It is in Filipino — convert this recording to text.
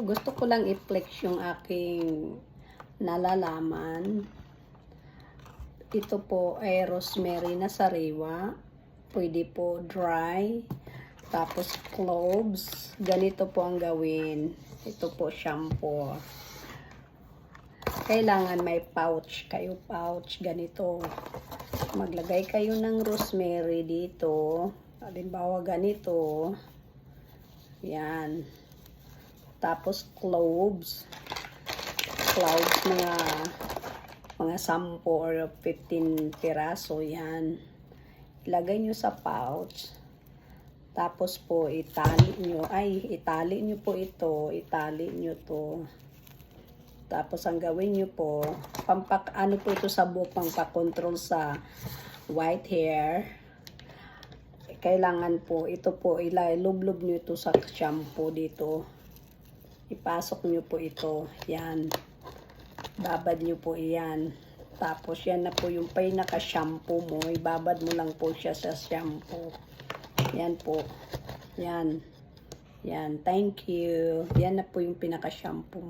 Gusto ko lang i-flex yung aking nalalaman. Ito po ay rosemary na sariwa. Pwede po dry. Tapos cloves. Ganito po ang gawin. Ito po shampoo. Kailangan may pouch kayo. Pouch ganito. Maglagay kayo ng rosemary dito. Halimbawa ganito. Yan. Tapos cloves. Cloves mga 10 or 15 piraso. Yan. Ilagay nyo sa pouch. Tapos po itali nyo po ito. Itali nyo to. Tapos ang gawin nyo po, ano po ito sa buhok, pangpakontrol sa white hair. Kailangan po, ito po, ilublob nyo ito sa shampoo dito. Ipasok nyo po ito. Yan. Babad nyo po iyan. Tapos yan na po yung pinaka-shampoo mo. Ibabad mo lang po siya sa shampoo. Yan po. Yan. Yan. Thank you. Yan na po yung pinaka-shampoo mo.